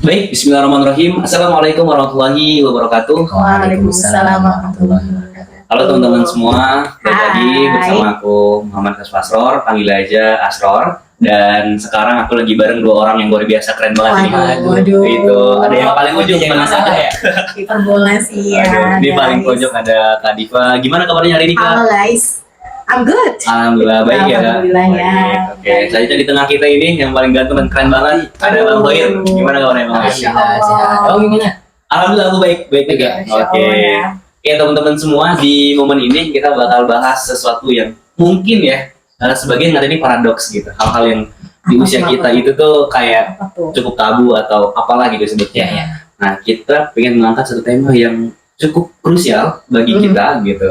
Baik, bismillahirrahmanirrahim. Assalamualaikum warahmatullahi wabarakatuh. Waalaikumsalam warahmatullahi wabarakatuh. Halo teman-teman semua, balik lagi Hai. bersama aku Muhammad Asror, panggil aja Asror. Dan sekarang aku lagi bareng dua orang yang luar biasa keren banget nih. Waduh. Itu ada yang paling ujung Jangan mana salah ya. Hiperbola sih ya. Aduh, di paling guys. pojok ada Kak Diva. Gimana kabarnya hari ini Kak? Halo guys, I'm good. Alhamdulillah baik ya Kak. Alhamdulillah ya. Baik. Oke, selanjutnya di tengah kita ini yang paling ganteng dan keren banget ada Bang Hoir. Gimana kabarnya Bang Hoir? Masya Allah. Sehat. Oh gimana? Alhamdulillah aku baik juga. Masya Oke. Allah ya. Ya teman-teman semua, di momen ini kita bakal bahas sesuatu yang mungkin ya sebagian ada ini paradoks gitu. Hal-hal yang di usia kita itu tuh kayak Apa tuh? cukup tabu atau apalah gitu sebutnya. Ya. Nah, kita pengen mengangkat satu tema yang cukup krusial bagi kita gitu.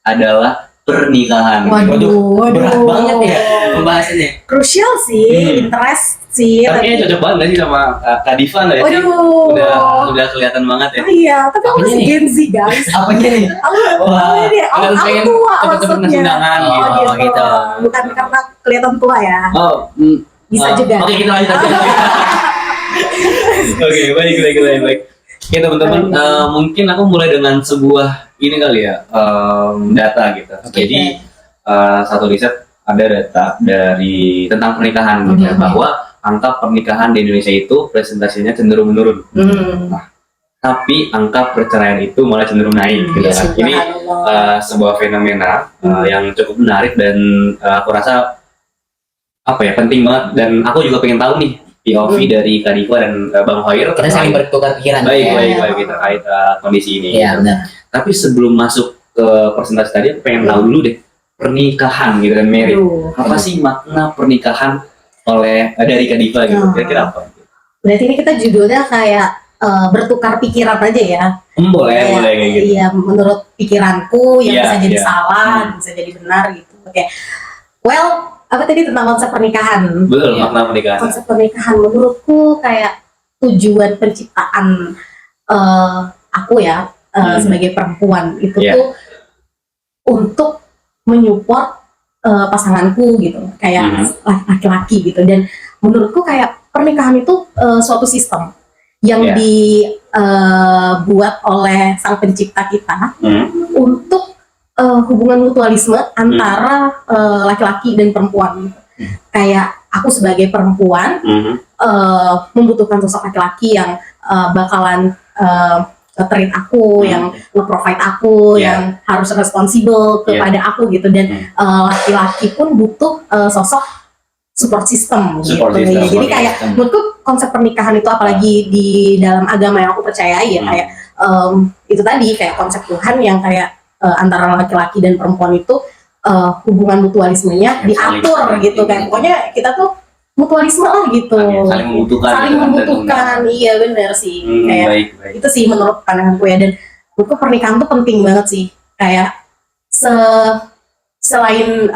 Adalah pernikahan. Waduh, Berat banget ya pembahasannya. Crucial sih, interest sih. Tapi kayaknya cocok banget gak sih sama Kak Diva nggak ya sih? Waduh. Udah kelihatan banget ya. Oh iya, tapi aku Apanya masih nih? Gen Z guys. Apanya nih? Aku Wah, ini, kan aku pengen tua cepet-cepet ngasih maksudnya. undangan Oh gitu. gitu. Bukan karena kelihatan tua ya. Oh, Bisa juga. Oke, kita lanjut aja. Oke, baik. Oke teman-teman, mungkin aku mulai dengan sebuah ini kali ya, data gitu. Oke. Jadi satu riset ada data dari tentang pernikahan gitu, Oke. bahwa angka pernikahan di Indonesia itu presentasinya cenderung menurun. Tapi angka perceraian itu malah cenderung naik gitu kan. Ini Subhanallah. sebuah fenomena yang cukup menarik dan aku rasa apa ya, penting banget, dan aku juga pengen tahu nih POV dari Kak Diva dan Bang Hoir Kita saling bertukar pikiran. baik ya. terkait kondisi ini. Iya benar. Tapi sebelum masuk ke presentasi tadi, aku pengen tahu dulu deh pernikahan gitu dan marriage. Aduh. Apa sih makna pernikahan oleh dari Kak Diva gitu? Kira-kira apa? Berarti ini kita judulnya kayak bertukar pikiran aja ya. Boleh kayak gitu. Iya, menurut pikiranku yang Iya, bisa jadi iya. salah, bisa jadi benar gitu. Oke. Well, apa tadi tentang konsep pernikahan? Betul, Iya. makna pernikahan. Konsep pernikahan menurutku kayak tujuan penciptaan aku ya sebagai perempuan itu Iya. tuh untuk menyupport pasanganku gitu, kayak laki-laki gitu. Dan menurutku kayak pernikahan itu suatu sistem yang Iya. dibuat oleh sang pencipta kita untuk hubungan mutualisme antara laki-laki dan perempuan. Kayak aku sebagai perempuan membutuhkan sosok laki-laki yang bakalan treat aku, yang nge-provide aku, Yeah. yang harus responsibel kepada aku gitu. Dan laki-laki pun butuh sosok support system Support gitu. system, Ya, jadi support kayak system. menurutku konsep pernikahan itu, apalagi di dalam agama yang aku percayai ya, kayak itu tadi kayak konsep Tuhan yang kayak antara laki-laki dan perempuan itu hubungan mutualismenya Yang diatur saling- gitu, kayak pokoknya kita tuh mutualisme lah gitu, Saling membutuhkan. saling gitu kan, membutuhkan. Iya benar sih, kayak baik. itu sih menurut pandanganku ya. Dan menurutku pernikahan tuh penting banget sih, kayak selain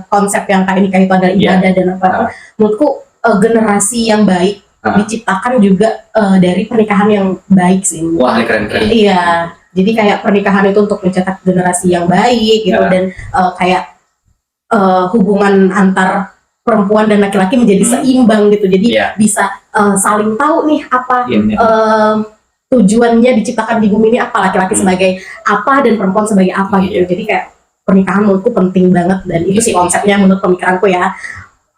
konsep yang kayak nikah itu adalah ibadah dan apa, menurutku generasi yang baik diciptakan juga dari pernikahan yang baik sih. Wah, ini keren. Iya, jadi kayak pernikahan itu untuk mencetak generasi yang baik gitu. Ya. Dan kayak hubungan antar perempuan dan laki-laki menjadi seimbang gitu. Jadi Iya. bisa saling tahu nih apa Iya, benar. tujuannya diciptakan di bumi ini apa, laki-laki sebagai apa dan perempuan sebagai apa gitu. Iya. Jadi kayak pernikahan menurutku penting banget, dan itu sih konsepnya menurut pemikiranku ya.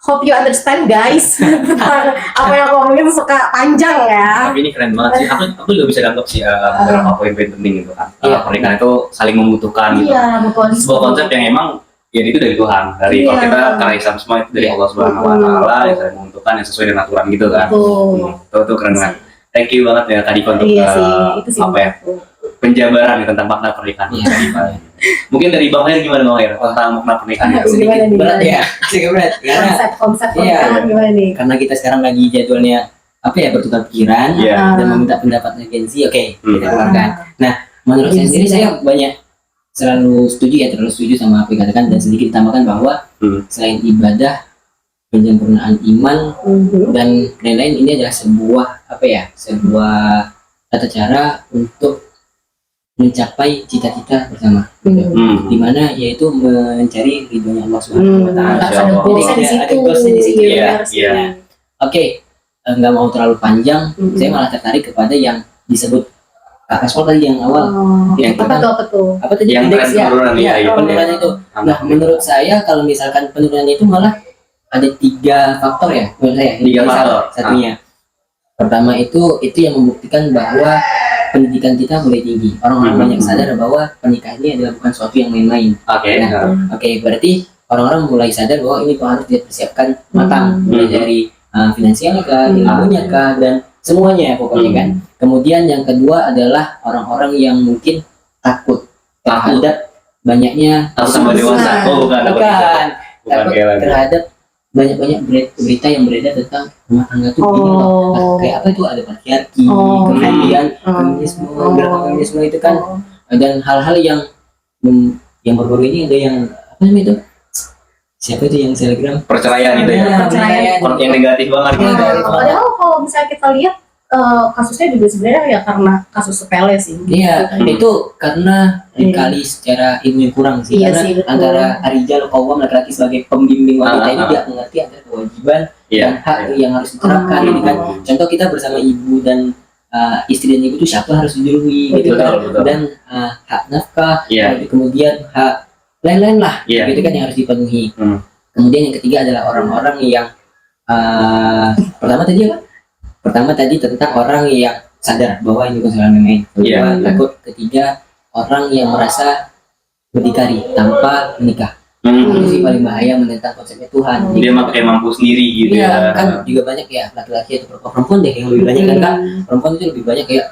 Hope you understand guys. Tentang apa yang aku ngomongin suka panjang ya. Tapi ini keren banget sih. Aku juga bisa nangkep sih beberapa poin-poin penting gitu kan. Pernikahan itu saling membutuhkan gitu. Iya, mutualisme. Sebuah konsep yang emang ya itu dari Tuhan. Dari kalau Iya. kita karena Islam semua itu dari Allah Subhanahu wa taala, yang saling membutuhkan, yang sesuai dengan aturan gitu kan. Betul. Itu keren banget. Thank you banget ya Kak Diva untuk Iya sih, itu sih apa ya, menurutku. penjabaran ya, tentang makna pernikahan. Iya. Kak Diva. Mungkin dari Bang Her gimana Bang Her tentang makna pernikahan itu? Gimana nih? Berat ya. Sedikit berat. Karena Konsep Iya. pernikahan gimana nih? karena kita sekarang lagi jadwalnya apa ya, bertukar pikiran Iya. dan meminta pendapatnya Gen Z. Oke, kita Hmm. keluarkan. Nah, menurut saya Gen Z. sendiri saya banyak terlalu setuju sama apa yang dikatakan, dan sedikit ditambahkan bahwa selain ibadah, penyempurnaan iman dan lain-lain, ini adalah sebuah apa ya, sebuah tata cara untuk mencapai cita-cita bersama, dimana yaitu mencari ridhonya Allah Subhanahu wa Taala. Masya Ada Allah. goalsnya di Ada situ. goalsnya di situ, Iya, ya. benar sih. Iya. Oke, nggak mau terlalu panjang, saya malah tertarik kepada yang disebut Kak Kaspol tadi yang awal. Yang apa tuh? Apa tadi? yang Indeks ya? penurunan Iya, penurunan itu. Nah, menurut saya kalau misalkan penurunannya itu malah ada 3 faktor ya, menurut saya. 3 faktor. Satunya. Pertama itu yang membuktikan bahwa pendidikan kita mulai tinggi. Orang-orang banyak sadar bahwa pernikahan ini adalah bukan sesuatu yang main-main. Oke. Oke, berarti orang-orang mulai sadar bahwa ini harus dipersiapkan matang, mulai dari finansial kah, ilmunya kah, dan semuanya pokoknya kan. Kemudian yang kedua adalah orang-orang yang mungkin takut terhadap banyaknya sama dewasa. Oh, bukan takut terhadap banyak berita yang beredar tentang rumah tangga tuh gini loh. Kayak apa itu, ada patriarki, kemudian feminisme, gerakan feminisme itu kan, dan hal-hal yang baru-baru ini ada yang apa namanya itu, siapa itu yang selebgram perceraian itu ya, Perceraian. yang negatif banget gitu. Padahal kalau misalnya kita lihat kasusnya juga sebenarnya ya karena kasus sepele sih. Iya, itu karena dikali secara ilmu yang kurang sih. Iya Karena sih, betul. antara Arijal Qawwam laki-laki sebagai pembimbing wanita ini tidak mengerti antara kewajiban dan hak yang harus diterapkan. Jadi kan, contoh kita bersama ibu dan istri dan ibu itu siapa harus dijauhi gitu kan. Betul. Dan hak nafkah, Iya. kemudian hak lain-lain lah, Iya. gitu kan yang harus dipenuhi. Kemudian yang ketiga adalah orang-orang yang pertama tadi tentang orang yang sadar bahwa ini bukan soal main. Kedua, takut. Ketiga, orang yang merasa berdikari tanpa menikah. Itu sih paling bahaya menentang konsepnya Tuhan. Dia kayak mampu sendiri gitu Iya, ya. kan juga banyak ya laki-laki atau perempuan deh yang lebih banyak kan Kak. Perempuan itu lebih banyak kayak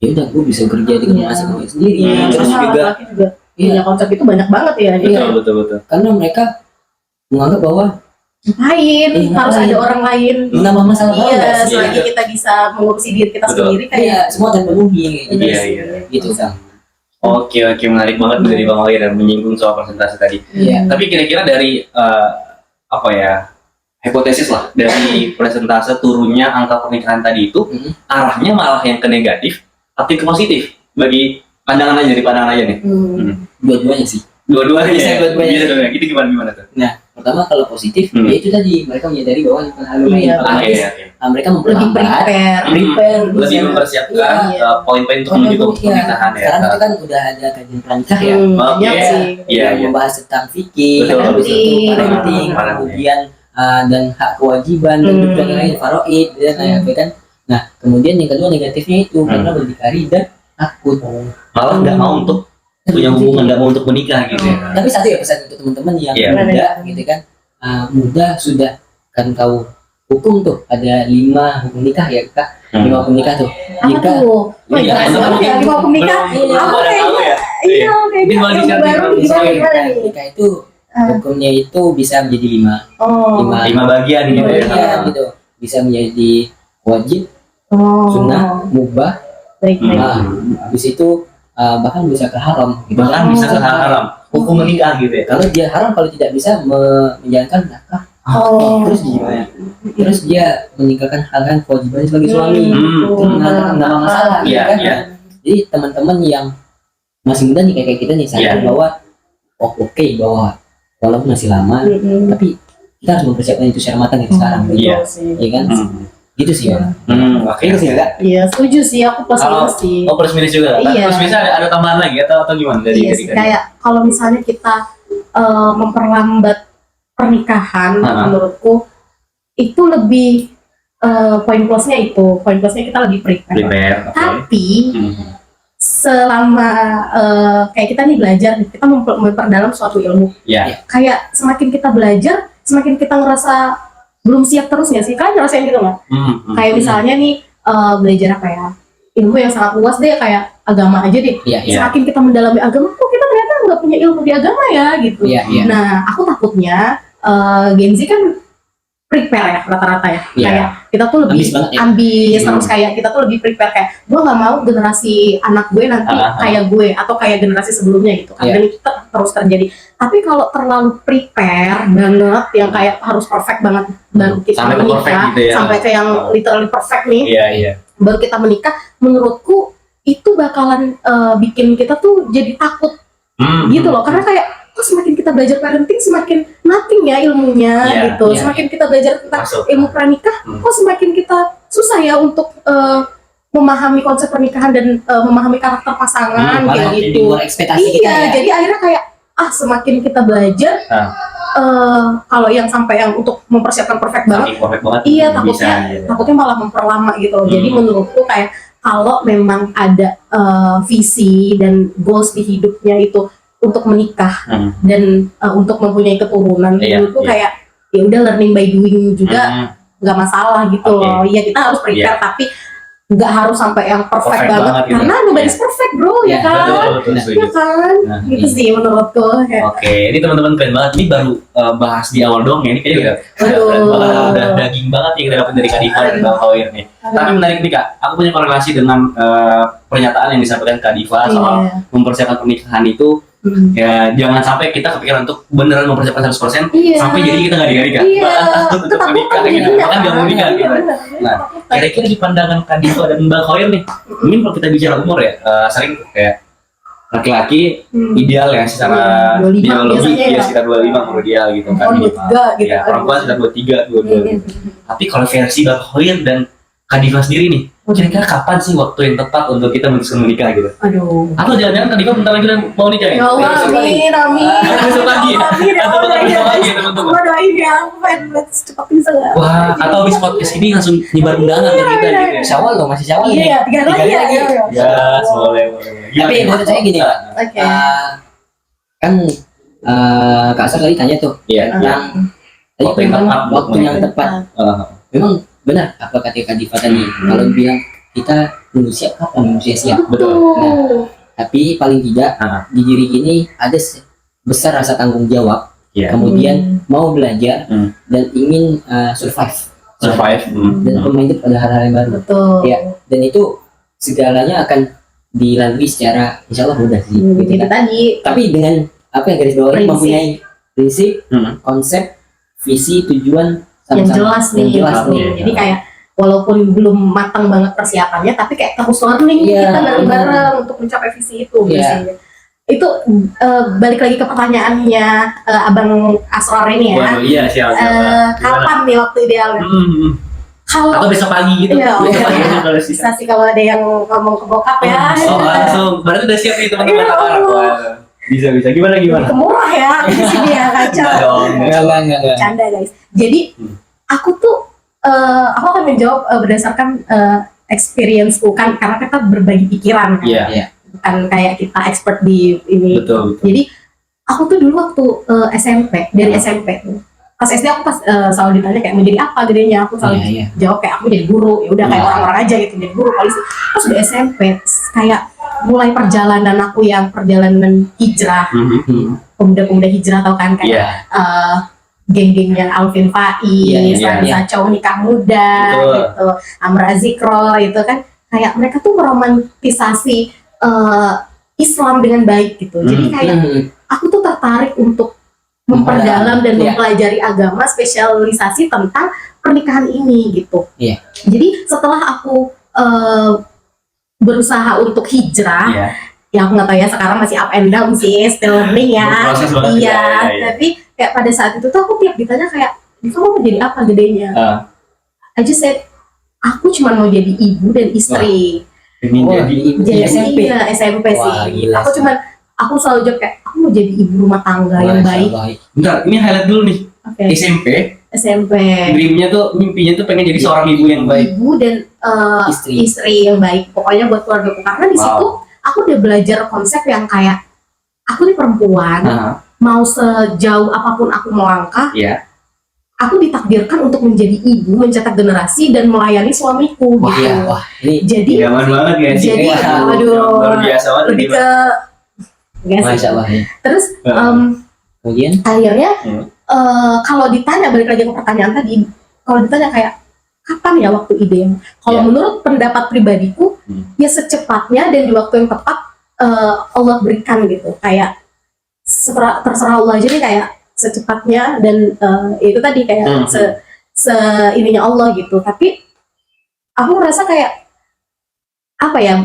ya udah gue bisa kerja dengan masa gue sendiri. Terus juga punya konsep itu banyak banget ya. Betul. karena mereka menganggap bahwa Ngapain? Harus ada orang lain. nama masalah Iya, banget. selagi kita bisa mengurusi diri kita Betul. sendiri Kayak kayak semua terpenuhi Iya. gitu kan. Oke, menarik banget dari Bang Wahid dan menyinggung soal persentase tadi. Iya. Tapi kira-kira dari hipotesis lah dari persentase turunnya angka pernikahan tadi itu arahnya malah yang ke negatif atau ke positif bagi pandangan aja nih. Dua-duanya sih. Dua-duanya. Bisa dua-duanya. Bisa dua-duanya. Itu gimana tuh? Nah, pertama kalau positif, ya itu tadi mereka menyadari bahwa bukan hal yang main. Otomatis mereka lebih memperlambat, prepare. Lebih mempersiapkan poin-poin untuk menuju pernikahan ya. Sekarang itu kan udah ada kajian pernikahan ya. Banyak sih. Yang membahas tentang fikih, Betul. habis itu parenting, kemudian dan hak kewajiban dan juga yang lain, faraid dan lain-lain kan. Nah, kemudian yang kedua negatifnya itu karena berdikari dan takut. Malah nggak mau untuk punya hubungan, nggak mau untuk menikah gitu ya. Tapi satu ya pesan untuk teman-teman yang Iya. muda gitu kan, muda sudah kan tahu hukum tuh ada 5 hukum nikah ya Kak, 5 hukum nikah tuh. Apa tuh? Iya, Iya, 5 hukum nikah. Apa kayaknya? Iya, kayaknya Minimal yang dicatat, baru gimana nih? Nikah itu hukumnya itu bisa menjadi 5 5 bagian gitu ya. bagian gitu. Bisa menjadi wajib, sunnah, mubah, Baik. habis itu bahkan bisa ke haram gitu. Bahkan bisa ke haram. Hukum menikah gitu ya. Kalau dia haram kalau tidak bisa menjalankan nakah, terus gimana? Terus dia meninggalkan hal-hal kewajiban sebagai suami, itu mengalami masalah, Iya, kan? iya. Jadi teman-teman yang masih muda nih kayak kita nih sadar bahwa oke bahwa walaupun masih lama, tapi kita harus mempersiapkan itu secara matang ya sekarang, Iya. ya kan? Gitu sih ya. Oke. Itu sih Kak. Iya, setuju sih, aku plus minus sih. Oh, plus minus juga. Iya. Plus minus ada tambahan lagi atau gimana dari Iya sih, kayak kalau misalnya kita memperlambat pernikahan, menurutku itu lebih poin plusnya kita lebih prepare. Tapi selama kayak kita nih belajar, kita memperdalam suatu ilmu. Iya. Kayak semakin kita belajar, semakin kita ngerasa belum siap terus nggak sih? Kalian ngerasain gitu nggak? Kayak misalnya nih belajar apa ya? Ilmu yang sangat luas deh, kayak agama aja deh. Semakin kita mendalami agama, kok kita ternyata nggak punya ilmu di agama ya gitu. Nah, aku takutnya Gen Z kan prepare ya rata-rata ya. Kayak kita tuh lebih ambis terus kayak kita tuh lebih prepare kayak gue nggak mau generasi anak gue nanti kayak gue atau kayak generasi sebelumnya gitu kan. Dan itu terus terjadi. Tapi kalau terlalu prepare banget yang kayak harus perfect banget baru kita sampai menikah, gitu ya. sampai ke yang literally perfect nih. Iya. Baru kita menikah, menurutku itu bakalan bikin kita tuh jadi takut gitu loh, karena kayak kok semakin kita belajar parenting semakin nothing ya ilmunya Iya, gitu. iya. Semakin kita belajar tentang Masuk. ilmu pranikah, kok semakin kita susah ya untuk memahami konsep pernikahan dan memahami karakter pasangan Malah kayak di gitu. luar ekspektasi Iya, kita ya. jadi akhirnya kayak semakin kita belajar, kalau yang sampai yang untuk mempersiapkan perfect banget, Saking perfect banget. iya bisa, takutnya malah memperlama gitu loh. Jadi menurutku kayak kalau memang ada visi dan goals di hidupnya itu untuk menikah dan untuk mempunyai keturunan, Iya, menurutku iya. kayak ya udah learning by doing juga nggak masalah gitu Oke. loh. Iya kita harus prepare tapi nggak harus sampai yang perfect, Perfect banget, banget gitu. karena nobody's perfect bro, ya Iya, kan? Betul, Iya setuju. kan? Nah, Gitu sih menurutku. Kayak, Oke, ini teman-teman keren banget. Ini baru bahas di awal doang ya. Ini kayaknya udah Aduh. keren banget, udah daging banget yang kita dapat dari Kak Diva dan Bang Hoir nih. Tapi menarik nih Kak, aku punya korelasi dengan pernyataan yang disampaikan Kak Diva soal Iya. mempersiapkan pernikahan itu. Ya jangan sampai kita kepikiran untuk beneran mempersiapkan 100% Iya. sampai jadi kita nggak nikah. Iya, Bahkan takut untuk ketakutan menikah gitu. jadinya, Bahkan nggak mau nikah Iya, gitu. benar. Nah, kira-kira di pandangan Kak Diva dan Bang Hoir nih, mungkin kalau kita bicara umur ya, sering kayak laki-laki ideal ya secara 25 biologi biasanya ya ya. sekitar 25 umur ideal gitu kan. Perempuan 23 gitu Ya, kan. perempuan sekitar 23, 22 gitu. Tapi kalau versi Bang Hoir dan Kak Diva sendiri nih, kira-kira kapan sih waktu yang tepat untuk kita memutuskan menikah gitu? Aduh. Atau jangan-jangan Kak Diva bentar lagi udah mau nikah ya? Ya Allah, amin, amin. Besok pagi ya? Amin, ya Atau Allah, besok ya. pagi ya teman-teman? Gua doain ya, aku pengen banget secepat bisa nggak? Wah, atau habis podcast ini langsung nyebar undangan ke kita gitu ya? Syawal loh, masih Syawal nih. Iya, 3 hari lagi ya. lagi. Iya. Ya, boleh. Tapi menurut saya gini, Pak. Oke. Kan Kak Asar tadi tanya tuh Iya, iya. tentang tadi Waktu yang memang tepat buat waktu yang menikah. tepat. Eh, Memang benar apa kata Kak Diva tadi. Kalau bilang kita belum siap, kapan manusia siap? Betul. Tapi paling tidak Ah. di diri ini ada besar rasa tanggung jawab, Iya. kemudian mau belajar dan ingin survive Survive. dan bermain pada hal-hal yang baru. Betul. Iya. Dan itu segalanya akan dilalui secara insya Allah mudah sih. Gitu Jadi kan. tadi Tapi dengan apa yang garis bawahi Prinsip. mempunyai prinsip, konsep, visi, tujuan yang sama-sama. jelas nih, Yang jelas Oke. nih. Jadi kayak walaupun belum matang banget persiapannya, tapi kayak terus learning Iya. kita bareng-bareng untuk mencapai visi itu. Iya. Biasanya. Itu balik lagi ke pertanyaannya Abang Asrar ini ya. Waduh, iya siap. Kapan nih waktu idealnya? Kalau Atau besok pagi gitu. Iya, Besok pagi iya. kalau sih. bisa sih kalau ada yang ngomong ke bokap ya. Oh, langsung. Berarti udah siap nih teman-teman. Iya, Wah, bisa. Gimana? Kemurah ya di sini ya kacau. Enggak dong. Enggak. Canda guys. Jadi aku tuh aku akan menjawab berdasarkan experience-ku kan, karena kita berbagi pikiran kan. Iya. Bukan kayak kita expert di ini. Betul. Jadi aku tuh dulu waktu SMP, dari SMP tuh. Pas SD aku selalu ditanya kayak mau jadi apa gedenya, aku selalu Iya. jawab kayak aku jadi guru. Ya udah kayak orang-orang aja gitu, jadi guru polisi. Pas udah SMP kayak mulai perjalanan aku yang perjalanan hijrah, pemuda-pemuda hijrah tau kan kayak Iya. geng-gengnya Alvin Faiz, Iya. Ransa Chow nikah muda, Betul. gitu, Amra Zikro itu kan kayak mereka tuh meromantisasi Islam dengan baik gitu. Jadi kayak aku tuh tertarik untuk memperdalam dan Iya. mempelajari agama, spesialisasi tentang pernikahan ini gitu. Iya. Jadi setelah aku berusaha untuk hijrah, Iya. ya aku nggak tahu ya sekarang masih up and down sih, still learning ya. Berproses banget, Iya, iya. tapi kayak pada saat itu tuh aku tiap ditanya kayak, Diva mau jadi apa gedenya? I just said, aku cuma mau jadi ibu dan istri. Ingin Wah, jadi di Jadi SMP. iya, SMP Wah, sih. gila Aku sih. aku selalu jawab kayak, aku mau jadi ibu rumah tangga yang baik. Bentar, ini highlight dulu nih. Oke, SMP, SMP. dreamnya tuh, mimpinya tuh pengen jadi seorang ibu yang baik. Ibu dan istri yang baik. Pokoknya buat keluarga aku. Karena di situ aku udah belajar konsep yang kayak, aku nih perempuan, mau sejauh apapun aku melangkah, Iya. aku ditakdirkan untuk menjadi ibu, mencetak generasi dan melayani suamiku Wah, gitu. ya, wah, ini Jadi Nyaman banget ya sih. Jadi, Wah, aduh, luar biasa banget. lebih gila. ke Enggak sih. Masya Allah ya. Terus Kemudian akhirnya kalau ditanya, balik lagi ke pertanyaan tadi, kalau ditanya kayak kapan ya waktu ideal? Kalau Iya. menurut pendapat pribadiku, ya secepatnya dan di waktu yang tepat Allah berikan gitu. Kayak terserah Allah, jadi kayak secepatnya dan itu tadi kayak ininya Allah gitu. Tapi aku merasa kayak apa ya?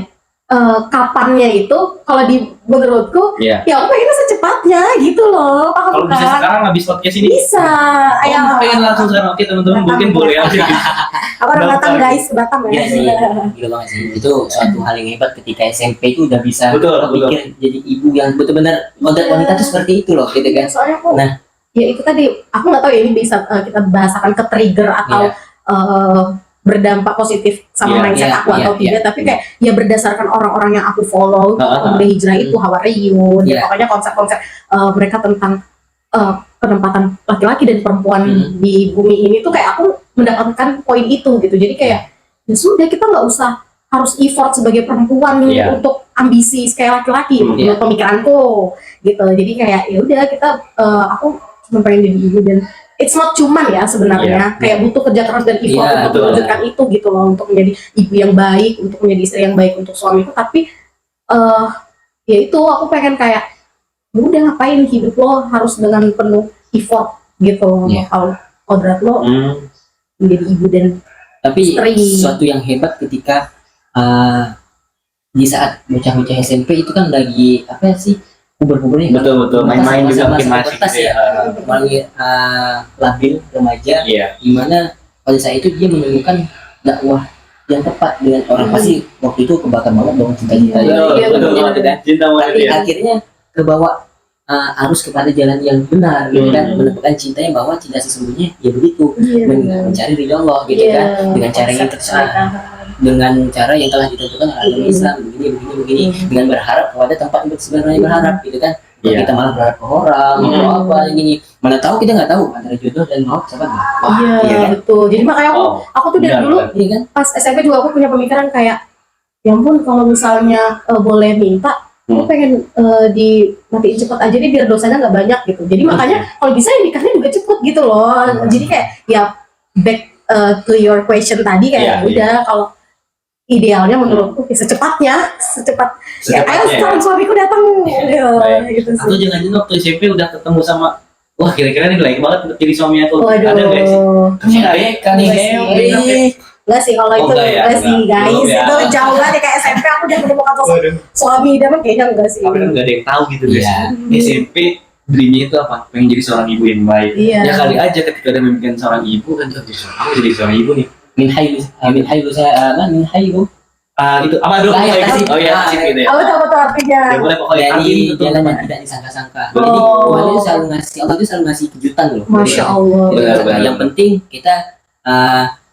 kapannya itu kalau di menurutku Iya. ya aku pengennya secepatnya gitu loh, paham Kalau bisa kan? sekarang habis podcast ini. Bisa. Ayo. Pengen langsung sekarang. Oke teman-teman Batam. mungkin boleh aja. Aku orang Batam. Batam guys, ke Batam ya. Iya sih, gila banget sih. Itu suatu hal yang hebat ketika SMP itu udah bisa Betul, berpikir jadi ibu yang benar-benar wanita tuh seperti itu loh, gitu kan. Soalnya aku, Nah. ya itu tadi, aku nggak tahu ya ini bisa kita bahasakan ke trigger atau berdampak positif sama Iya, mindset iya, aku atau iya, tidak, tapi kayak ya berdasarkan orang-orang yang aku follow, udah hijrah itu Hawariyun, ya Iya. pokoknya konsep-konsep mereka tentang penempatan laki-laki dan perempuan di bumi ini tuh kayak aku mendapatkan poin itu gitu. Jadi kayak ya sudah, kita nggak usah harus effort sebagai perempuan Iya. untuk ambisi kayak laki-laki menurut pemikiranku gitu. Jadi kayak ya udah kita aku cuma pengen jadi ibu dan it's not cuman ya sebenarnya kayak butuh kerja keras dan effort Iya, untuk betul. mewujudkan itu gitu loh, untuk menjadi ibu yang baik, untuk menjadi istri yang baik untuk suamiku. Tapi ya itu aku pengen kayak ya udah, ngapain hidup lo harus dengan penuh effort gitu loh. Iya. Kalau kodrat lo menjadi ibu dan Tapi Istri. suatu yang hebat ketika di saat bocah-bocah SMP itu kan lagi apa sih, puber-pubernya kan? Betul main-main juga Masa-masa mungkin masih pubertas gitu ya. melalui labil remaja, Iya. dimana pada saat itu dia menemukan dakwah yang tepat dengan orang pasti waktu itu kebakar banget dong cinta-cinta Iya, Betul, iya, betul betul. banget kan. Cinta banget tapi ya. akhirnya kebawa arus kepada jalan yang benar gitu kan, menemukan cintanya bahwa cinta sesungguhnya ya begitu, mencari ridho Allah gitu kan, dengan cara yang dengan cara yang telah ditentukan oleh agama Islam, begini dengan berharap kepada tempat untuk sebenarnya berharap gitu kan. Iya. Kita malah berharap ke orang atau apa gini, mana tahu, kita nggak tahu antara jodoh dan maut siapa nih. Wah, Iya, iya kan? betul. Jadi makanya aku tuh dari Benar, dulu Iya kan? pas SMP juga aku punya pemikiran kayak, ya ampun kalau misalnya boleh minta, aku pengen dimatiin cepet aja deh biar dosanya nggak banyak gitu. Jadi makanya kalau bisa ya nikahnya juga cepet gitu loh. Jadi kayak ya back to your question tadi kayak Iya, udah kalau idealnya menurutku secepatnya, secepat. Ya, ayo Secepatnya sekarang ya. suamiku datang, Baik. gitu sih. Atau jangan-jangan waktu SMP udah ketemu sama, wah kira-kira ini layak banget untuk jadi suami aku. Waduh. Ada nggak sih? Kan Enggak ini sih. Enggak sih kalau itu enggak ya, enggak sih enggak. guys. Belum ya. Itu jauh banget ya, kayak SMP aku udah menemukan sosok suami idaman, kayaknya enggak sih. Tapi kan nggak ada yang tahu gitu guys. Iya. SMP dreamnya itu apa? Pengen jadi seorang ibu yang baik. Iya. Ya kali aja ketika ada mimpikan seorang ibu kan, aku jadi seorang ibu nih. Min hayu Itu apa dong? Layak kasih. Oh iya, kasih gitu ya. Apa tuh artinya? Ya boleh pokoknya dari amin gitu. jalan yang tidak disangka-sangka. Oh. Jadi Tuhan itu selalu ngasih, Allah itu selalu ngasih kejutan loh. Masya Allah. Jadi, Benar. yang penting kita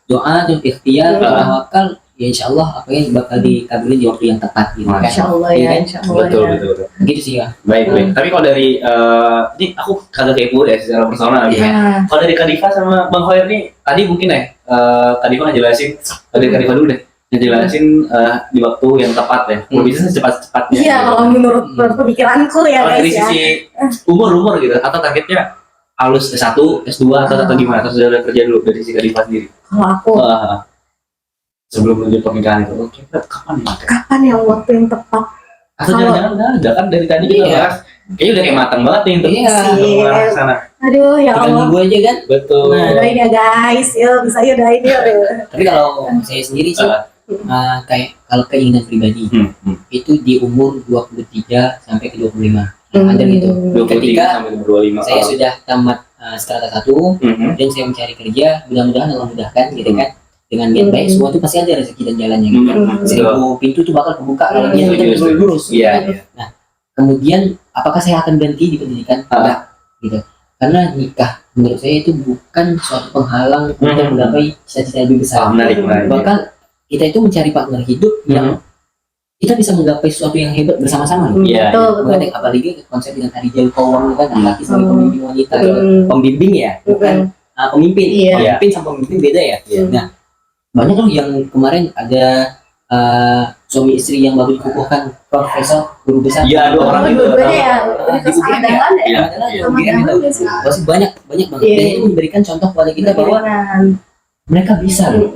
doa terus ikhtiar, tawakal, ya insya Allah apa yang bakal dikabulin di waktu yang tepat gitu kan. Masya Allah Iya ya, kan? Insya Allah Betul, ya. betul. Gitu sih ya. Baik. Tapi kalau dari ini aku kagak kepo ya secara personal gitu. Nah, Kalau dari Kadifa sama Bang Hoyer nih, tadi mungkin ya Kadifa ngejelasin, dari Kadifa dulu deh, ngejelasin di waktu yang tepat ya. Kalau bisa secepat-cepatnya. iya gitu. kalau menurut pemikiranku ya Kalau guys dari ya. sisi umur gitu, atau targetnya halus S1, S2 atau gimana? Atau sudah ada kerja dulu dari sisi Kadifa sendiri? Kalau aku Sebelum menuju pernikahan itu, oke, kapan ya? kapan yang waktu yang tepat? Atau Kalau- jangan-jangan udah ada kan dari tadi kita Iya. bahas, kayaknya udah kayak matang banget nih untuk Iya. mengarah ke sana. Aduh ya Tinggal Allah. nunggu aja kan. Betul. Nah, Doain ya guys, yuk bisa yuk doain yuk. Tapi kalau saya sendiri sih kayak kalau keinginan pribadi itu di umur 23 sampai ke 25. Ada gitu. 23 Ketika sampai 25. saya sudah tamat strata 1 dan saya mencari kerja, mudah-mudahan Allah mudahkan gitu kan. Dengan niat baik semua itu pasti ada rezeki dan jalannya gitu kan. Seribu pintu tuh bakal kebuka kalau niat kita lurus. Iya. Kemudian apakah saya akan berhenti di pendidikan? Enggak gitu. Karena nikah menurut saya itu bukan suatu penghalang untuk menggapai cita-cita lebih besar. Menarik. Bahkan kita itu mencari partner hidup yang kita bisa menggapai sesuatu yang hebat bersama-sama. Iya. Betul, betul. Mengenai apalagi konsep dengan Arijal Kawam kan laki sebagai pembimbing wanita, pembimbing ya, bukan pemimpin. Iya. Pemimpin sama pemimpin beda ya. Iya. Nah, banyak loh yang kemarin ada suami istri yang baru dikukuhkan profesor guru besar. Iya, dua orang itu. Dua-duanya ya, universitas Di UGM ya? andalan ya. Iya. Iya. Sama UGM itu. andalan sih. Pasti banyak banget. Iya. Dan itu memberikan contoh kepada kita bahwa mereka bisa loh,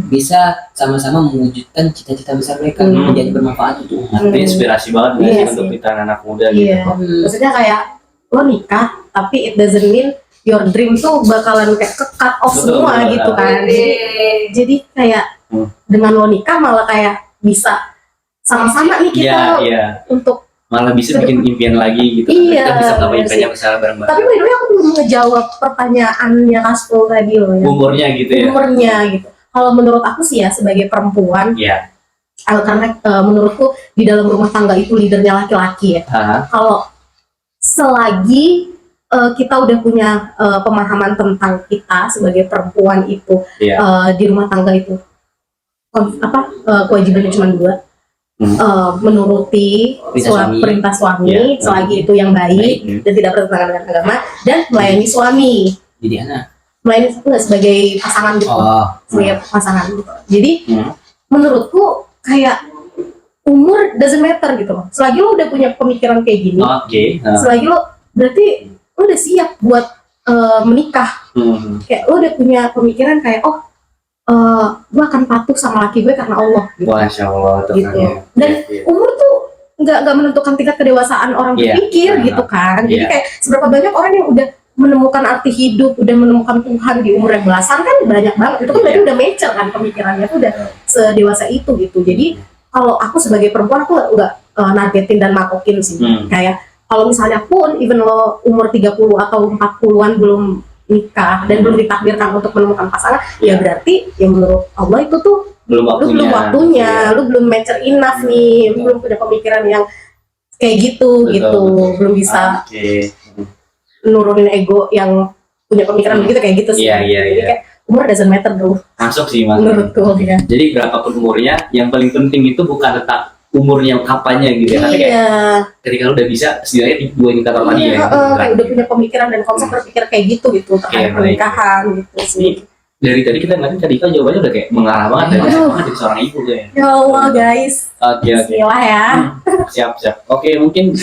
bisa sama-sama mewujudkan cita-cita besar mereka menjadi bermanfaat untuk umat. Itu inspirasi banget Iya sih sih. untuk kita anak muda gitu. Iya. Maksudnya kayak lo nikah, tapi it doesn't mean your dream tuh bakalan kayak cut off Betul, semua betul. gitu kan. Jadi kayak dengan lo nikah malah kayak bisa sama-sama nih kita Iya. untuk Malah bisa bikin impian lagi gitu. Iya, Kita bisa capai benar impiannya bersama bareng-bareng. tapi by the way aku belum ngejawab pertanyaannya Kaspo tadi loh ya. Umurnya gitu ya. Umurnya gitu. Kalau menurut aku sih ya sebagai perempuan, Iya. karena menurutku di dalam rumah tangga itu leadernya laki-laki ya. Kalau selagi kita udah punya pemahaman tentang kita sebagai perempuan itu di rumah tangga itu kewajibannya cuma 2. Menuruti perintah suami selagi itu yang baik dan tidak bertentangan dengan agama, dan melayani suami. Jadi anak Melayani itu nggak sebagai pasangan gitu, sebagai pasangan gitu. Jadi menurutku kayak umur doesn't matter gitu loh. Selagi lo udah punya pemikiran kayak gini, selagi lo berarti lo udah siap buat menikah. Kayak lo udah punya pemikiran kayak gue akan patuh sama laki gue karena Allah gitu. Masya Allah gitu. Dan umur tuh nggak menentukan tingkat kedewasaan orang berpikir gitu kan. Jadi kayak seberapa banyak orang yang udah menemukan arti hidup, udah menemukan Tuhan di umur yang belasan kan banyak banget. Itu kan berarti udah mature kan pemikirannya tuh udah sedewasa itu gitu. Jadi kalau aku sebagai perempuan aku nggak nargetin dan matokin sih. Kayak kalau misalnya pun even lo umur 30 atau 40-an belum nikah dan belum ditakdirkan untuk menemukan pasangan, ya berarti yang menurut Allah itu tuh belum waktunya, lu belum mature enough nih, lu belum punya pemikiran yang kayak gitu. Betul. Belum bisa nurunin ego yang punya pemikiran begitu kayak gitu sih. Jadi kayak umur doesn't matter bro. Masuk sih menurutku ya. Jadi berapapun umurnya, yang paling penting itu bukan tentang umurnya kapannya gitu ya, tapi kayak ketika lu udah bisa setidaknya di 2 indikator tadi ya. Kayak udah punya pemikiran dan konsep berpikir kayak gitu terkait pernikahan gitu sih. Dari tadi kita ngeliatin tadi kan jawabannya udah kayak mengarah banget banget jadi seorang ibu kayak. Ya Allah guys. Bismillah ya. Siap. Oke, mungkin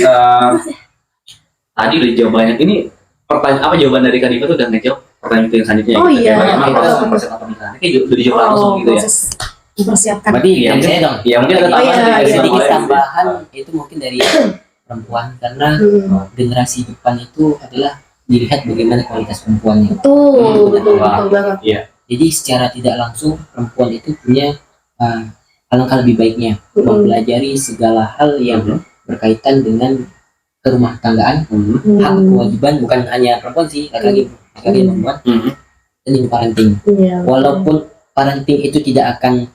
tadi udah jawabannya. Ini pertanyaan apa jawaban dari Kak Diva tuh udah ngejawab pertanyaan itu yang selanjutnya. Bagaimana proses pernikahan? Kayak udah dijawab langsung gitu ya. Dipersiapkan. Berarti yang saya dong. Ya mungkin ada tambahan sedikit tambahan itu mungkin dari perempuan, karena generasi depan itu adalah dilihat bagaimana kualitas perempuannya. Betul banget. Iya. Jadi secara tidak langsung perempuan itu punya alangkah lebih baiknya mempelajari segala hal yang berkaitan dengan rumah tanggaan, hak kewajiban bukan hanya perempuan sih, laki-laki perempuan, dan ini parenting. Walaupun parenting itu tidak akan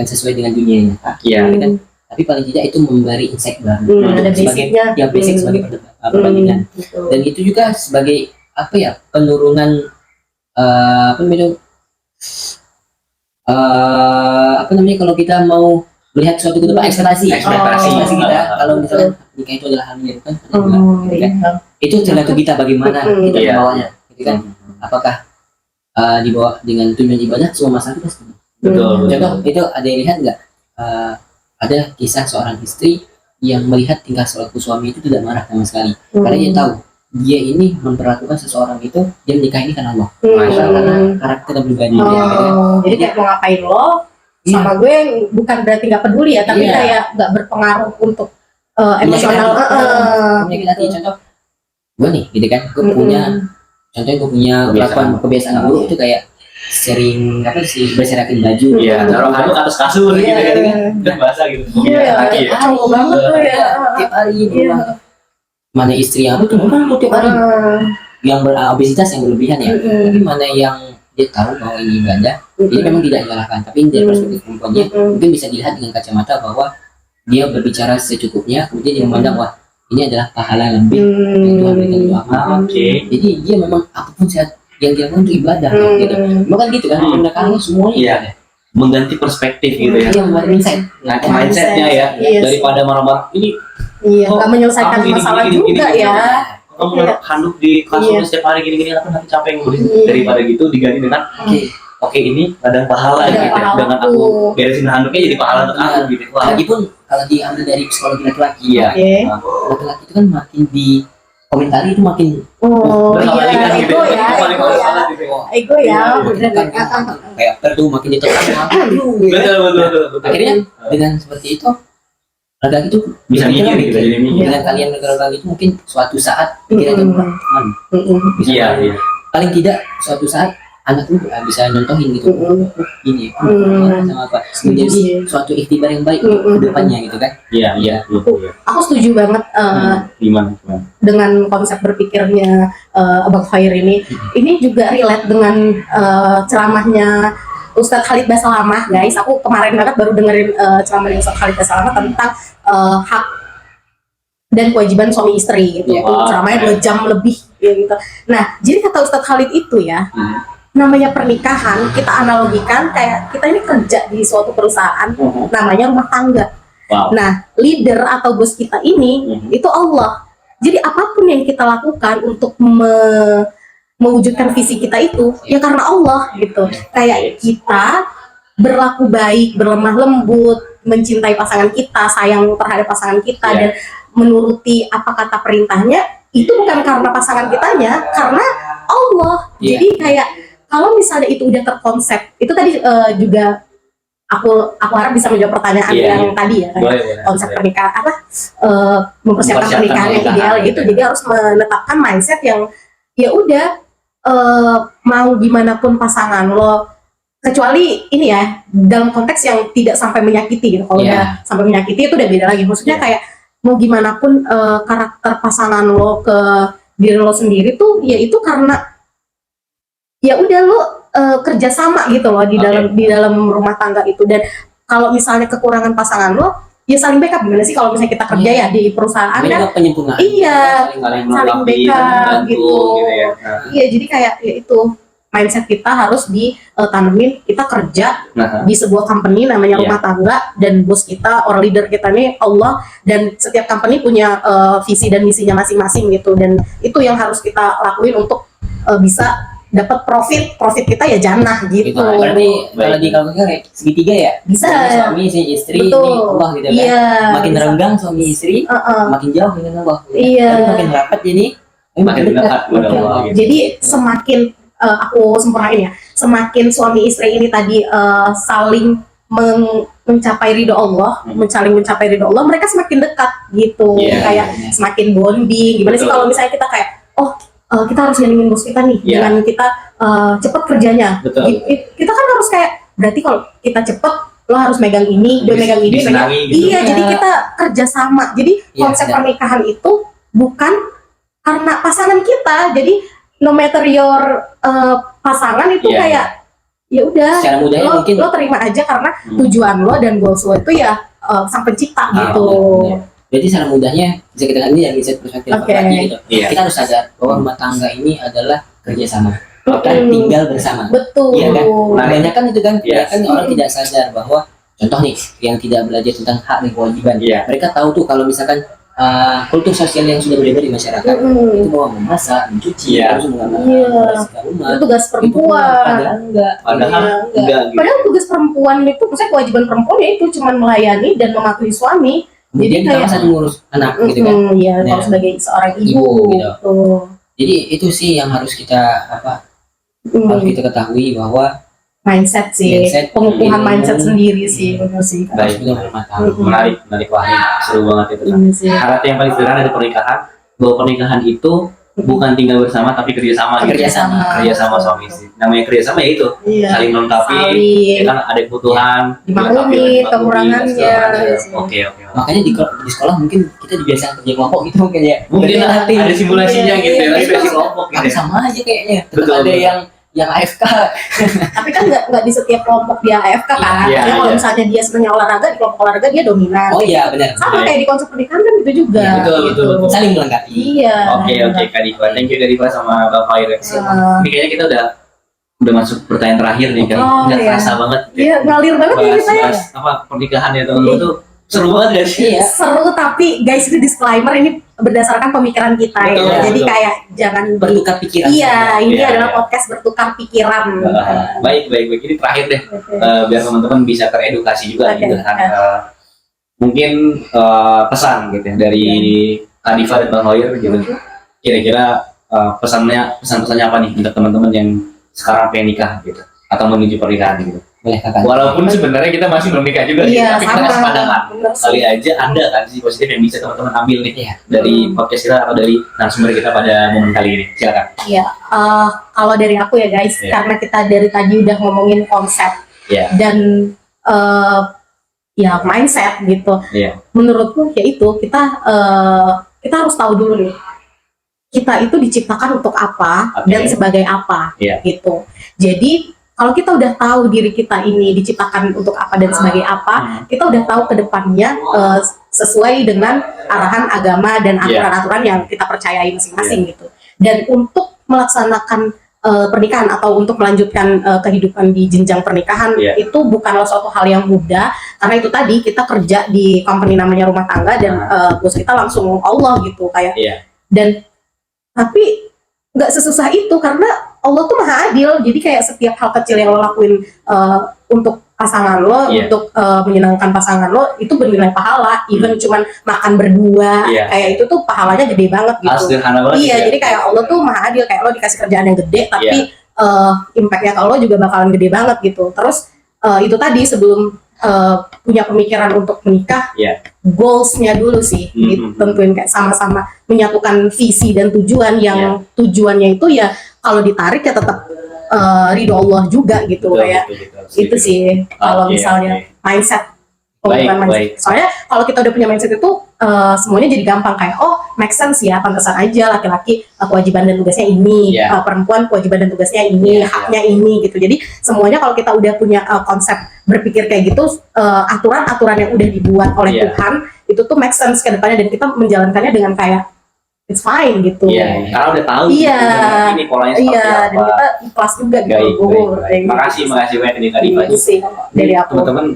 sesuai dengan dunia nyata, kan? Tapi paling tidak itu memberi insight baru sebagai basic sebagai perbandingan. Dan itu juga sebagai penurunan kalau kita mau melihat suatu ke depan, ekspektasi kita kalau misalnya nikah itu adalah hal menyerukan, itu tergantung kita bagaimana kita membawanya, gitu kan? Apakah dibawa dengan tujuan ibadah, semua masalah itu pasti. Betul. Contoh itu ada yang lihat nggak? Ada kisah seorang istri yang melihat tingkah laku suami itu tidak marah sama sekali, karena dia tahu dia ini memperlakukan seseorang itu, dia menikah ini karena Allah, karena karakter dan pribadi dia. Jadi kayak mau ngapain lo sama gue bukan berarti nggak peduli ya, tapi kayak nggak berpengaruh untuk emosional. Contoh gue nih, gitu kan, gue punya contohnya gue punya kebiasaan buruk itu kayak sering berserakin baju, taruh handuk atas kasur gitu kan, dan basah gitu. Cowok banget tuh ya. Tiap hari mana istri yang tiap hari yang berobesitas yang berlebihan ya, tapi mana yang dia tahu bahwa ini ibadah, ini memang tidak menyalahkan, tapi dari perspektif perempuannya mungkin bisa dilihat dengan kacamata bahwa dia berbicara secukupnya, kemudian dia memandang wah ini adalah pahala yang lebih yang Tuhan berikan untuk amal. Jadi dia memang apapun yang dia mau untuk ibadah, gitu. Bukan gitu kan, pendekatannya semuanya ibadah. Mengganti perspektif gitu ya. Mindsetnya ya, daripada marah-marah ini. Nggak menyelesaikan masalah juga ya. Kamu handuk di kasur setiap hari gini-gini, aku nanti capek ngurusin. Daripada gitu diganti dengan oke ini ladang pahala gitu ya. Dengan aku beresin handuknya jadi pahala untuk aku gitu. Lagipun kalau diambil dari psikologi laki-laki, laki-laki itu kan makin di komentari itu makin ego ya, kayak perlu makin ditekan. Betul. Akhirnya dengan seperti itu laki-laki itu bisa mikir gitu, dengan kalian laki-laki itu mungkin suatu saat pikirannya teman. Paling tidak suatu saat anak tuh bisa nyontohin gitu. Ini sama apa menjadi suatu ikhtibar yang baik ke depannya gitu kan. Iya. Aku setuju banget Gimana? dengan konsep berpikirnya Abang Khair ini. Ini juga relate dengan ceramahnya Ustadz Khalid Basalamah, guys. Aku kemarin banget baru dengerin ceramahnya Ustadz Khalid Basalamah tentang hak dan kewajiban suami istri gitu. Ceramahnya 2 jam lebih ya, gitu. Nah, jadi kata Ustadz Khalid itu ya, namanya pernikahan kita analogikan kayak kita ini kerja di suatu perusahaan namanya rumah tangga. Nah, leader atau bos kita ini itu Allah. Jadi apapun yang kita lakukan untuk mewujudkan visi kita itu ya karena Allah gitu. Kayak kita berlaku baik, berlemah lembut, mencintai pasangan kita, sayang terhadap pasangan kita dan menuruti apa kata perintahnya itu bukan karena pasangan kitanya, karena Allah. Jadi kayak kalau misalnya itu udah terkonsep, itu tadi juga aku harap bisa menjawab pertanyaan yang tadi ya, konsep pernikahan mempersiapkan pernikahan yang ideal gitu. Jadi harus menetapkan mindset yang ya udah mau gimana pun pasangan lo, kecuali ini ya dalam konteks yang tidak sampai menyakiti gitu. Kalau udah sampai menyakiti itu udah beda lagi. Maksudnya kayak mau gimana pun karakter pasangan lo ke diri lo sendiri tuh ya itu karena ya udah lo kerja sama gitu loh di dalam rumah tangga itu. Dan kalau misalnya kekurangan pasangan lo ya saling backup. Gimana sih kalau misalnya kita kerja ya di perusahaan kan penyempurnaan. Saling backup gitu ya. Iya, jadi kayak ya itu mindset kita harus ditanemin. Kita kerja di sebuah company namanya rumah tangga, dan bos kita or leader kita nih Allah, dan setiap company punya visi dan misinya masing-masing gitu. Dan itu yang harus kita lakuin untuk bisa dapat profit kita ya jannah gitu. Berarti kalau di kamu kayak segitiga ya? Bisa. Suami istri ini Allah gitu kan. Makin renggang suami istri, makin jauh dengan Allah. Makin rapat jadi makin dekat kepada Allah. Jadi semakin aku sempurnain ya, semakin suami istri ini tadi saling mencapai ridho Allah, saling mencapai ridho Allah, mereka semakin dekat gitu. Kayak semakin bonding. Gimana sih kalau misalnya kita kayak kita harus nyenengin bos kita nih, dengan kita cepet kerjanya. Kita kan harus kayak, berarti kalau kita cepet, lo harus megang ini, dia megang ini, gitu. Iya, jadi kita kerja sama. Jadi konsep pernikahan itu bukan karena pasangan kita. Jadi no matter your pasangan itu kayak ya udah, lo terima aja karena tujuan lo dan goals lo itu ya sang pencipta gitu. Jadi secara mudahnya bisa kita lihat dari perspektif laki-laki gitu. Kita harus sadar bahwa rumah tangga ini adalah kerjasama, bukan tinggal bersama. Betul. Iya kan? Kebanyakan itu kan, orang tidak sadar bahwa contoh nih yang tidak belajar tentang hak dan kewajiban. Mereka tahu tuh kalau misalkan kultur sosial yang sudah beredar di masyarakat itu bahwa memasak, mencuci, harus membersihkan rumah. Itu tugas perempuan. Padahal enggak. Padahal tugas perempuan itu, maksudnya kewajiban perempuan ya itu cuma melayani dan mematuhi suami. Jadi kayak satu ngurus anak gitu kan. Iya, kalau sebagai seorang ibu gitu. Jadi itu sih yang harus kita harus kita ketahui bahwa mindset sih, pengukuhan mindset sendiri sih, benar sih. Menarik wahid, seru banget itu kan. Syarat yang paling sederhana dari pernikahan, bahwa pernikahan itu bukan tinggal bersama tapi kerjasama gitu. Kerjasama suami istri. Namanya kerjasama ya itu, saling melengkapi. Kita ada kebutuhan, dimaklumi kekurangannya. Oke. Makanya di sekolah mungkin kita dibiasakan kerja kelompok gitu mungkin ya. Mungkin ada simulasinya gitu ya, simulasi kelompok gitu. Sama aja kayaknya. Tetap ada yang AFK. Tapi kan nggak di setiap kelompok dia AFK kan. Kalau misalnya dia sebenarnya olahraga, di kelompok olahraga dia dominan. Oh iya benar. Sama kayak di konsep pernikahan kan itu juga. Betul. Saling melengkapi. Iya. Oke Kak Diva. Thank you Kak Diva sama Bang Khair. Ini kayaknya kita udah masuk pertanyaan terakhir nih kan. Nggak terasa banget. Iya, ngalir banget ya kita ya. Pernikahan ya teman-teman tuh seru banget gak sih? Seru, tapi guys itu disclaimer ini berdasarkan pemikiran kita ya. Jadi kayak jangan bertukar pikiran. Iya, ini adalah podcast bertukar pikiran. Baik. Ini terakhir deh, biar teman-teman bisa teredukasi juga gitu kan. Mungkin pesan gitu ya dari Kak Diva dan Bang Khair gitu. Kira-kira pesannya apa nih untuk teman-teman yang sekarang pengen nikah gitu atau menuju pernikahan gitu? boleh kakak. Walaupun sebenarnya kita masih belum nikah juga, Iya, tapi kita sama. kasih pandangan. Bener sih. Kali aja ada kan sih positif yang bisa teman-teman ambil nih Iya. dari podcast kita atau dari narasumber kita pada momen kali ini. Silakan. Iya, kalau dari aku ya guys, Iya. karena kita dari tadi udah ngomongin konsep Iya. dan ya mindset gitu. Iya. Menurutku ya itu kita harus tahu dulu nih, kita itu diciptakan untuk apa Oke. dan sebagai apa Iya. gitu. Jadi kalau kita udah tahu diri kita ini diciptakan untuk apa dan sebagai apa, kita udah tahu ke depannya sesuai dengan arahan agama dan Iya. aturan-aturan yang kita percayai masing-masing gitu. Dan untuk melaksanakan pernikahan atau untuk melanjutkan kehidupan di jenjang pernikahan Iya. itu bukanlah suatu hal yang mudah, karena itu tadi kita kerja di company namanya rumah tangga dan bos kita langsung Allah gitu kayak. Iya. Dan tapi nggak sesusah itu karena Allah tuh maha adil, jadi kayak setiap hal kecil yang lo lakuin untuk pasangan lo, Iya. untuk menyenangkan pasangan lo itu bernilai pahala. Even cuman makan berdua, Iya. kayak itu tuh pahalanya gede banget Hal gitu. sederhana banget. Iya, ya. jadi kayak Allah tuh maha adil, kayak lo dikasih kerjaan yang gede tapi Iya. impactnya ke lo juga bakalan gede banget gitu. Terus itu tadi sebelum punya pemikiran untuk menikah, Iya. goalsnya dulu sih ditentuin kayak sama-sama menyatukan visi dan tujuan yang tujuannya itu ya kalau ditarik ya tetap ridho Allah juga gitu. Betul, Kayak betul, betul. itu Setuju. sih kalau Oke, misalnya oke. mindset. Baik, Pemikiran mindset. baik. Soalnya kalau kita udah punya mindset itu semuanya jadi gampang kayak oh make sense ya, pantesan aja laki-laki kewajiban dan tugasnya ini, Iya. perempuan kewajiban dan tugasnya ini, Iya, haknya ini gitu. Jadi semuanya kalau kita udah punya konsep berpikir kayak gitu, aturan-aturan yang udah dibuat oleh Iya. Tuhan itu tuh make sense ke depannya dan kita menjalankannya dengan kayak it's fine gitu. Iya, karena udah tahu Iya. ini polanya seperti Iya, dan apa. kita ikhlas juga gitu. Baik, Gue baik, kayak baik. gitu. Makasih banyak ini tadi Pak. Itu sih dari aku. Teman-teman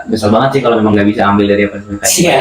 besar banget sih kalau memang nggak bisa ambil dari apa yang tadi. Iya.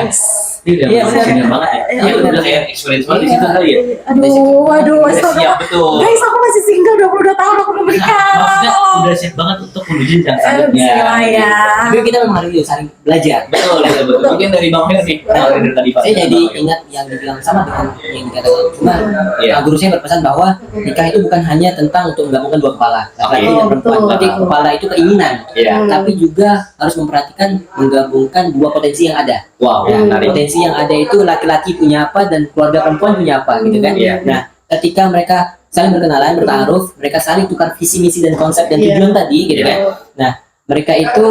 Ini udah Iya, senior benar. banget ya. Iya, Ini benar. udah kayak experience banget di situ kali ya. Aduh, Udah astaga. siap betul. Guys, aku masih single 22 tahun, aku belum menikah. Maksudnya udah siap banget untuk menuju jenjang selanjutnya. Bismillah ya. Tapi kita memang harus saling belajar. Betul, betul, betul. Mungkin dari Bang Fer nih. Nah, dari tadi Pak. Saya jadi ingat yang dibilang sama dengan yang dikatakan. Cuma Iya. guru saya berpesan bahwa nikah itu bukan hanya tentang untuk menggabungkan dua kepala, laki-laki Oke. dan perempuan. Betul. Berarti kepala itu keinginan, Iya. tapi juga harus memperhatikan menggabungkan dua potensi yang ada. Wow, Hmm. menarik. Potensi yang ada itu laki-laki punya apa dan keluarga perempuan punya apa, gitu kan? Iya. Nah, ketika mereka saling berkenalan, bertaaruf, mereka saling tukar visi misi dan konsep dan Iya. tujuan tadi, gitu kan? Nah, mereka itu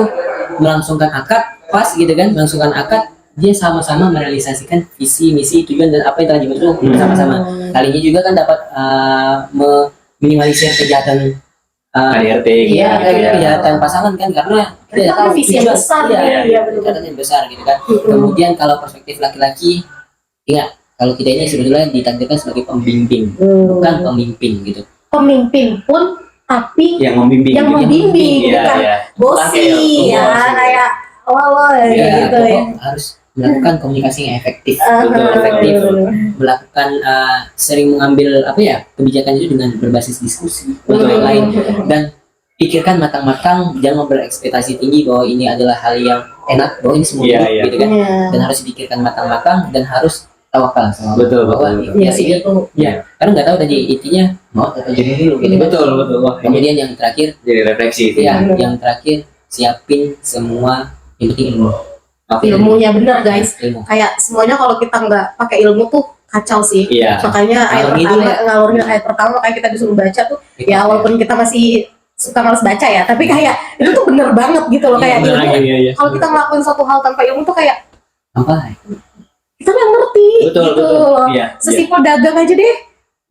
melangsungkan akad, pas gitu kan? Melangsungkan akad, dia sama-sama merealisasikan visi misi tujuan dan apa yang telah dibentuk bersama-sama. Kali ini juga kan dapat meminimalisir kejahatan KDRT gitu Iya, ya. kejahatan pasangan kan karena kita Itu tidak tahu visi yang tujuan. besar Iya, ya, iya, benar. kejahatan yang besar gitu kan. Kemudian kalau perspektif laki-laki, ingat kalau kita ini sebetulnya ditakdirkan sebagai pembimbing, bukan pemimpin gitu. Pemimpin pun tapi Yang membimbing. yang gitu. membimbing, Iya, bukan iya. bosi Bukan ya, bosi. kayak lo Ya, gitu ya. pokok harus melakukan komunikasi yang efektif, Betul, efektif, betul. melakukan sering mengambil apa ya kebijakan itu dengan berbasis diskusi Betul. dengan lain dan pikirkan matang-matang, jangan berekspektasi tinggi bahwa ini adalah hal yang enak, bahwa ini semua Iya, buruk, iya. gitu kan. Iya. Dan harus dipikirkan matang-matang dan harus tawakal sama Allah. Betul, bahwa betul, Iya ya sih ini itu. ya karena nggak tahu tadi intinya mau atau jodoh dulu gitu kan. Betul, betul. Wah, ini Kemudian yang terakhir jadi refleksi itu. ya yang terakhir siapin semua yang penting ilmu. Oke. Ilmunya benar guys. Ilmu. Kayak semuanya kalau kita nggak pakai ilmu tuh kacau sih. Iya. Makanya Ngalor ayat pertama kayak kita disuruh baca tuh ya walaupun kita masih suka males baca ya, tapi kayak itu tuh bener banget gitu loh, kayak Bener, ilmu. iya, iya. Kalau kita ngelakuin suatu hal tanpa ilmu tuh kayak apa? kita nggak ngerti Betul, gitu betul. loh. Iya, Sesimpel dagang aja deh.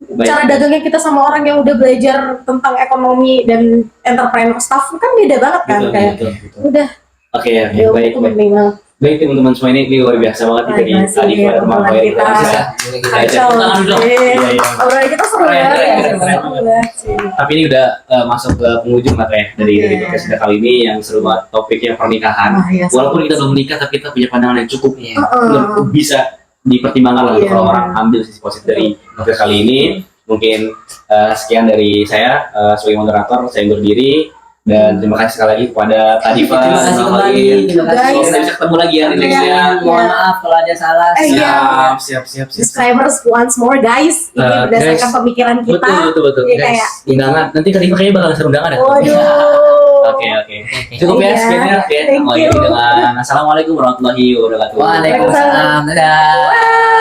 Baik. Cara dagangnya kita sama orang yang udah belajar tentang ekonomi dan entrepreneur stuff kan beda banget kan. Betul, Kayak betul, betul. udah Oke, oke, ilmu baik, itu baik. penting banget. Baik teman-teman semua ini luar biasa banget nih tadi Terima kasih, tadi pada obrolan Bang Boy. kita. Bisa. Kacau. Tangan dong. Iya. Iya, iya. Obrolan kita seru Keren, banget. keren, Seru keren. banget sih. Tapi ini udah masuk ke penghujung lah kayak dari Oke. podcast kita kali ini yang seru banget topiknya pernikahan. Ah, iya, Walaupun kita belum menikah tapi kita punya pandangan yang cukup Iya. menurutku bisa dipertimbangkan lah Iya. kalau orang ambil sisi positif dari podcast kali ini. Mungkin sekian dari saya sebagai moderator, saya undur diri dan terima kasih sekali lagi kepada Tadifa Terima kasih Bang kembali. Bain. Terima kasih. Guys. Kita bisa ketemu lagi ya di nextnya. Iya. Mohon maaf kalau ada salah. Iya. Siap. Disclaimers once more guys, ini Eh, berdasarkan guys. pemikiran kita. Betul. Iya, Guys, kayak- undangan. Nanti Tadifa kayaknya bakal seru undangan ya. Waduh. Oke. Cukup ya Iya. sekian ya. Thank Mau you. dengan Assalamualaikum warahmatullahi wabarakatuh. Waalaikumsalam. Dadah. Bye.